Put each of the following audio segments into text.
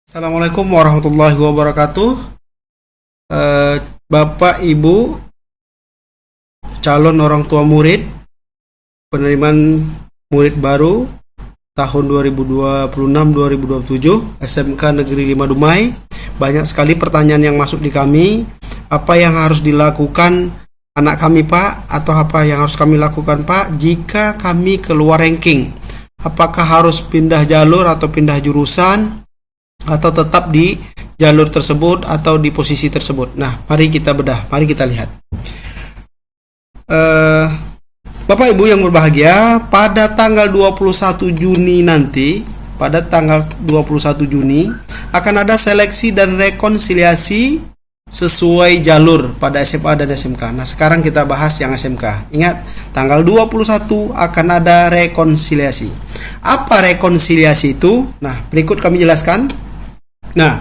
Assalamualaikum warahmatullahi wabarakatuh. Bapak, Ibu, calon orang tua murid, penerimaan murid baru tahun 2026-2027 SMK Negeri 5 Dumai. Banyak sekali pertanyaan yang masuk di kami. Apa yang harus dilakukan anak kami, Pak? Atau apa yang harus kami lakukan, Pak, jika kami keluar ranking? Apakah harus pindah jalur atau pindah jurusan? Atau tetap di jalur tersebut atau di posisi tersebut. Nah, mari kita bedah, mari kita lihat. Bapak Ibu yang berbahagia, pada tanggal 21 Juni nanti, pada tanggal 21 Juni akan ada seleksi dan rekonsiliasi sesuai jalur pada SMA dan SMK. Nah, sekarang kita bahas yang SMK. Ingat, tanggal 21 akan ada rekonsiliasi. Apa rekonsiliasi itu? Nah, berikut kami jelaskan. Nah,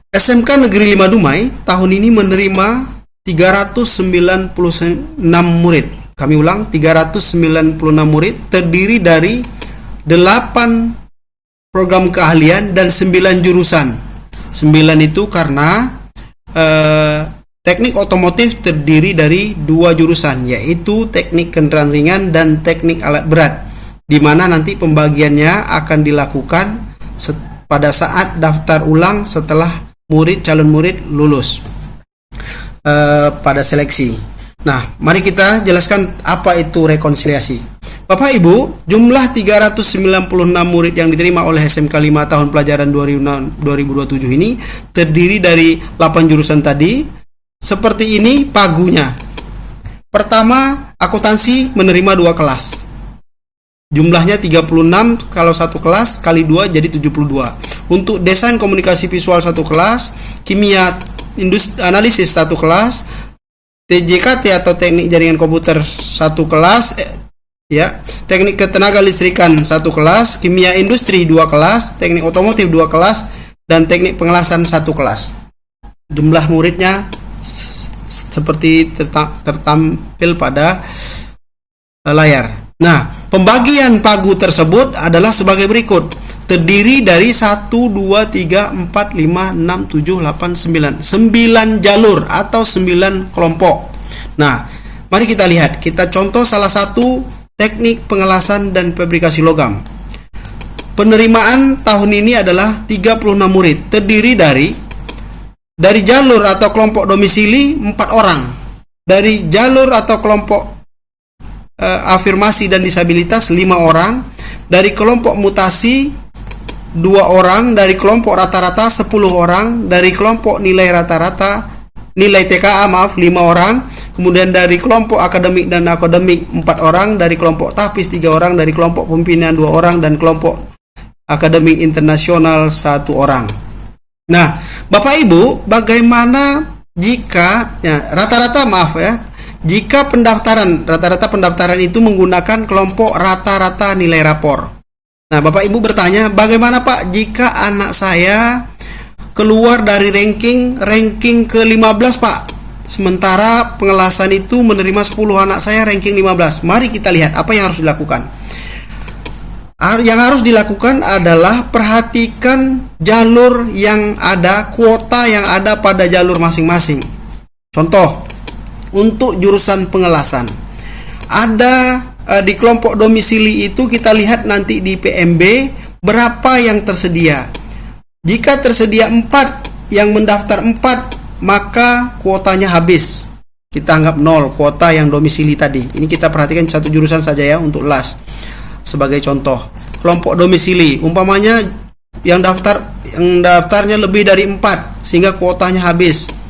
SMK Negeri 5 Dumai tahun ini menerima 396 murid. Kami ulang, 396 murid, terdiri dari 8 program keahlian dan 9 jurusan. 9 itu karena teknik otomotif terdiri dari 2 jurusan, yaitu teknik kendaraan ringan dan teknik alat berat, di mana nanti pembagiannya akan dilakukan pada saat daftar ulang setelah calon murid lulus pada seleksi. Nah, mari kita jelaskan apa itu rekonsiliasi. Bapak Ibu, jumlah 396 murid yang diterima oleh SMK 5 tahun pelajaran 2027 ini terdiri dari 8 jurusan tadi. Seperti ini pagunya. Pertama, akuntansi menerima 2 kelas. Jumlahnya 36, kalau satu kelas kali 2 jadi 72. Untuk desain komunikasi visual satu kelas, kimia analisis satu kelas, TJKT atau teknik jaringan komputer satu kelas, teknik ketenaga listrikan satu kelas, kimia industri 2 kelas, teknik otomotif 2 kelas, dan teknik pengelasan satu kelas. Jumlah muridnya seperti tertampil pada layar. Nah, pembagian pagu tersebut adalah sebagai berikut. Terdiri dari 1, 2, 3, 4, 5, 6, 7, 8, 9. 9 jalur atau 9 kelompok. Nah, mari kita lihat. Kita contoh salah satu teknik pengelasan dan fabrikasi logam. Penerimaan tahun ini adalah 36 murid. Terdiri dari jalur atau kelompok domisili 4 orang. Dari jalur atau kelompok afirmasi dan disabilitas 5 orang, dari kelompok mutasi 2 orang, dari kelompok rata-rata 10 orang, dari kelompok nilai TKA 5 orang, kemudian dari kelompok akademik dan akademik 4 orang, dari kelompok tahfiz 3 orang, dari kelompok pembinaan 2 orang, dan kelompok akademik internasional 1 orang. Nah, Bapak Ibu, bagaimana jika jika rata-rata pendaftaran itu menggunakan kelompok rata-rata nilai rapor. Nah, Bapak Ibu bertanya, bagaimana Pak jika anak saya keluar dari ranking ke-15 Pak? Sementara pengelasan itu menerima 10 anak saya ranking 15. Mari kita lihat apa yang harus dilakukan. Yang harus dilakukan adalah perhatikan jalur yang ada, kuota yang ada pada jalur masing-masing. Contoh, untuk jurusan pengelasan ada di kelompok domisili itu kita lihat nanti di PMB berapa yang tersedia. Jika tersedia 4, yang mendaftar 4, maka kuotanya habis. Kita anggap 0 kuota yang domisili tadi. Ini kita perhatikan satu jurusan saja ya untuk LAS. Sebagai contoh, kelompok domisili umpamanya yang daftarnya lebih dari 4 sehingga kuotanya habis.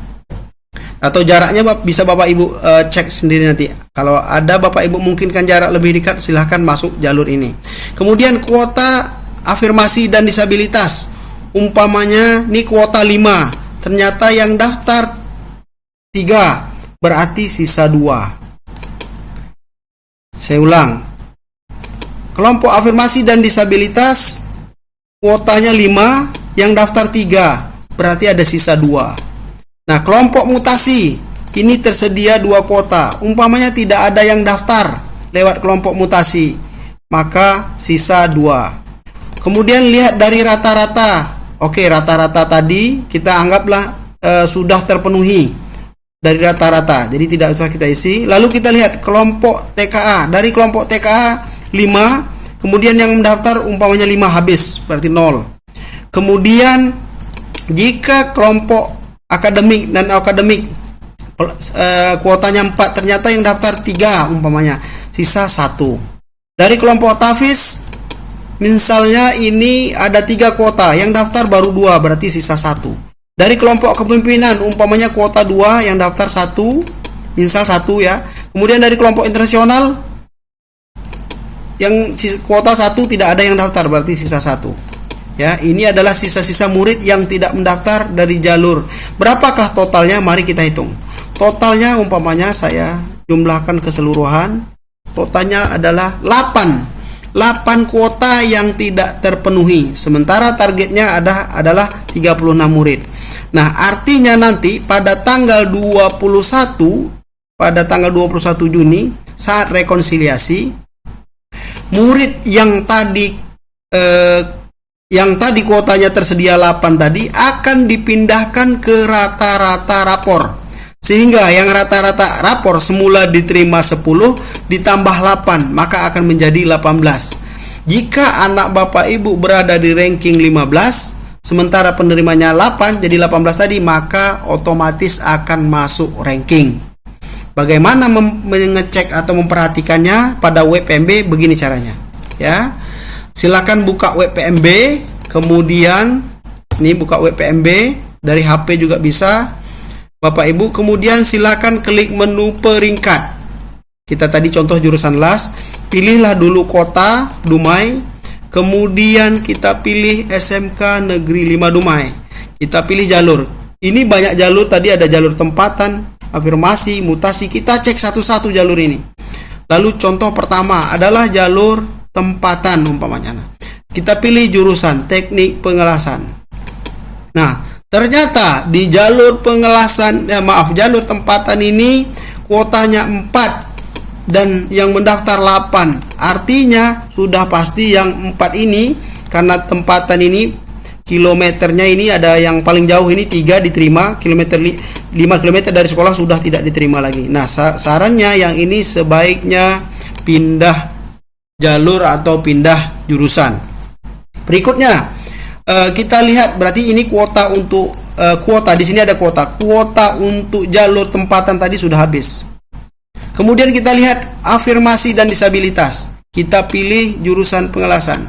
Atau jaraknya bisa Bapak Ibu cek sendiri nanti. Kalau ada Bapak Ibu memungkinkan jarak lebih dekat, silahkan masuk jalur ini. Kemudian kuota afirmasi dan disabilitas, umpamanya ini kuota 5, ternyata yang daftar 3, berarti sisa 2. Saya ulang, kelompok afirmasi dan disabilitas kuotanya 5, yang daftar 3, berarti ada sisa 2. Nah, kelompok mutasi ini tersedia 2 kuota. Umpamanya tidak ada yang daftar lewat kelompok mutasi, maka sisa 2. Kemudian lihat dari rata-rata Oke, rata-rata tadi kita anggaplah sudah terpenuhi dari rata-rata, jadi tidak usah kita isi. Lalu kita lihat kelompok TKA. Dari kelompok TKA 5, kemudian yang mendaftar umpamanya 5 habis, berarti 0. Kemudian jika kelompok akademik dan akademik kuotanya 4, ternyata yang daftar 3 umpamanya, sisa 1. Dari kelompok tahfiz, misalnya ini ada 3 kuota, yang daftar baru 2, berarti sisa 1. Dari kelompok kepemimpinan umpamanya kuota 2, yang daftar 1, misal 1 ya. Kemudian dari kelompok internasional yang kuota 1 tidak ada yang daftar, berarti sisa 1. Ya, ini adalah sisa-sisa murid yang tidak mendaftar dari jalur. Berapakah totalnya? Mari kita hitung. Totalnya umpamanya saya jumlahkan keseluruhan. Totalnya adalah 8 kuota yang tidak terpenuhi. Sementara targetnya adalah 36 murid. Nah, artinya nanti pada tanggal 21 Juni saat rekonsiliasi, murid yang tadi kuotanya tersedia 8 tadi akan dipindahkan ke rata-rata rapor. Sehingga yang rata-rata rapor semula diterima 10 ditambah 8, maka akan menjadi 18. Jika anak Bapak Ibu berada di ranking 15, sementara penerimanya 8 jadi 18 tadi, maka otomatis akan masuk ranking. Bagaimana mengecek atau memperhatikannya pada web PMB? Begini caranya ya. Silakan buka web PMB, kemudian ini buka web PMB dari HP juga bisa Bapak Ibu. Kemudian silakan klik menu peringkat. Kita tadi contoh jurusan las, pilihlah dulu kota Dumai, kemudian kita pilih SMK Negeri 5 Dumai. Kita pilih jalur. Ini banyak jalur, tadi ada jalur tempatan, afirmasi, mutasi. Kita cek satu-satu jalur ini. Lalu contoh pertama adalah jalur tempatan umpamanya. Kita pilih jurusan teknik pengelasan. Nah, ternyata di jalur jalur tempatan ini kuotanya 4 dan yang mendaftar 8. Artinya sudah pasti yang 4 ini, karena tempatan ini kilometernya ini ada yang paling jauh ini 3 diterima, 5 km dari sekolah sudah tidak diterima lagi. Nah, sarannya yang ini sebaiknya pindah jalur atau pindah jurusan. Berikutnya kita lihat, berarti ini kuota untuk kuota di sini ada kuota untuk jalur tempatan tadi sudah habis. Kemudian kita lihat afirmasi dan disabilitas. Kita pilih jurusan pengelasan.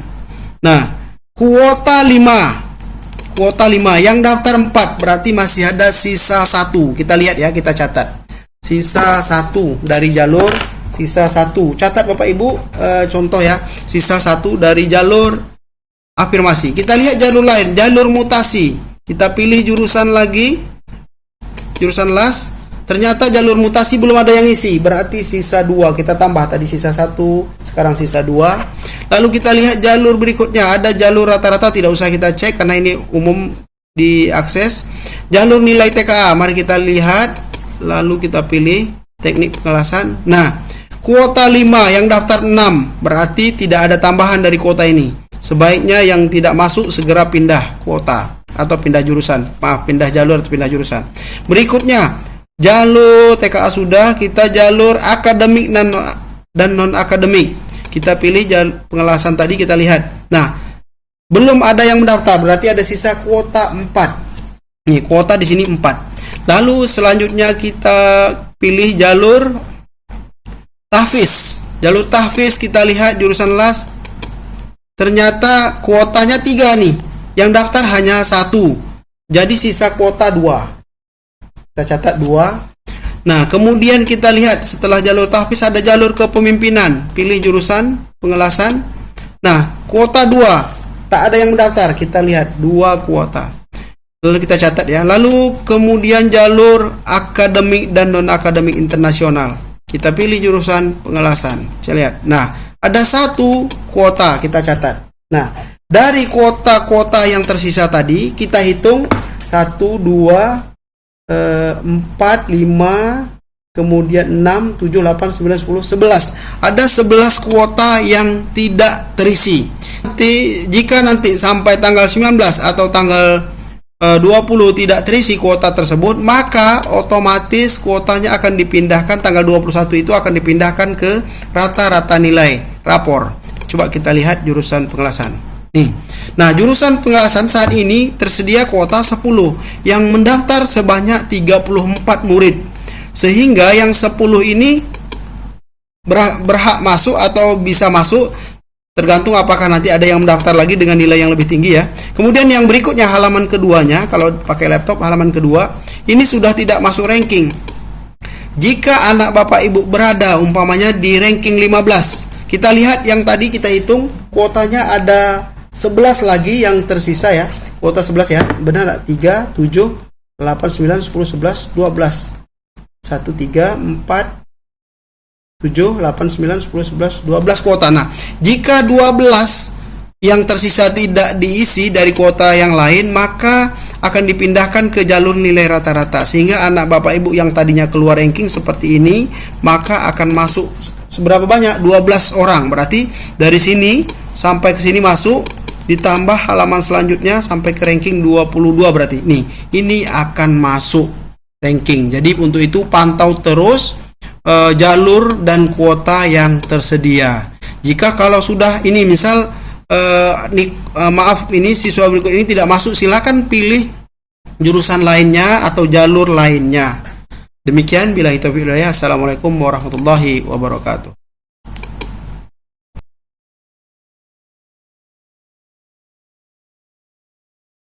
Nah, kuota 5 yang daftar 4, berarti masih ada sisa 1. Kita lihat ya, kita catat. Sisa 1 dari jalur, sisa 1. Catat Bapak Ibu, contoh ya. Sisa 1 dari jalur afirmasi. Kita lihat jalur lain, jalur mutasi. Kita pilih jurusan lagi, jurusan las. Ternyata jalur mutasi belum ada yang isi, berarti sisa 2. Kita tambah tadi sisa 1, sekarang sisa 2. Lalu kita lihat jalur berikutnya, ada jalur rata-rata, tidak usah kita cek karena ini umum diakses. Jalur nilai TKA, mari kita lihat. Lalu kita pilih teknik pengelasan. Nah, kuota 5 yang daftar 6, berarti tidak ada tambahan dari kuota ini. Sebaiknya yang tidak masuk segera pindah kuota atau pindah jurusan. Pindah jalur atau pindah jurusan. Berikutnya, jalur TKA sudah, kita jalur akademik dan non akademik. Kita pilih jalur pengelasan tadi, kita lihat. Nah, belum ada yang mendaftar, berarti ada sisa kuota 4. Nih, kuota di sini 4. Lalu selanjutnya kita pilih jalur tahfiz. Jalur tahfiz kita lihat jurusan las. Ternyata kuotanya 3 nih. Yang daftar hanya 1. Jadi sisa kuota 2. Kita catat 2. Nah, kemudian kita lihat setelah jalur tahfiz ada jalur kepemimpinan. Pilih jurusan pengelasan. Nah, kuota 2. Tak ada yang mendaftar. Kita lihat 2 kuota. Lalu kita catat ya. Lalu kemudian jalur akademik dan non akademik internasional. Kita pilih jurusan pengelasan. Saya lihat. Nah, ada 1 kuota, kita catat. Nah, dari kuota-kuota yang tersisa tadi kita hitung 1, 2, 4, 5, kemudian 6, 7, 8, 9, 10, 11. Ada 11 kuota yang tidak terisi. Jika nanti sampai tanggal 19 atau tanggal 20 tidak terisi kuota tersebut, maka otomatis kuotanya akan dipindahkan, tanggal 21 itu akan dipindahkan ke rata-rata nilai rapor. Coba kita lihat jurusan pengelasan. Nih. Nah, jurusan pengelasan saat ini tersedia kuota 10 yang mendaftar sebanyak 34 murid. Sehingga yang 10 ini berhak masuk atau bisa masuk, tergantung apakah nanti ada yang mendaftar lagi dengan nilai yang lebih tinggi ya. Kemudian yang berikutnya halaman keduanya, kalau pakai laptop halaman kedua, ini sudah tidak masuk ranking. Jika anak bapak ibu berada umpamanya di ranking 15, kita lihat yang tadi kita hitung kuotanya ada 11 lagi yang tersisa ya. Kuota 11 ya, benar gak? 3, 7, 8, 9, 10, 11, 12 1, 3, 4 7, 8, 9, 10, 11, 12 kuota. Nah, jika 12 yang tersisa tidak diisi dari kuota yang lain, maka akan dipindahkan ke jalur nilai rata-rata. Sehingga anak bapak ibu yang tadinya keluar ranking seperti ini, maka akan masuk seberapa banyak? 12 orang. Berarti dari sini sampai ke sini masuk, ditambah halaman selanjutnya sampai ke ranking 22 berarti. Nih, ini akan masuk ranking. Jadi untuk itu pantau terus jalur dan kuota yang tersedia. Jika kalau sudah ini misal ini siswa berikut ini tidak masuk, silakan pilih jurusan lainnya atau jalur lainnya. Demikian, billahi taufiq wal hidayah. Assalamualaikum warahmatullahi wabarakatuh.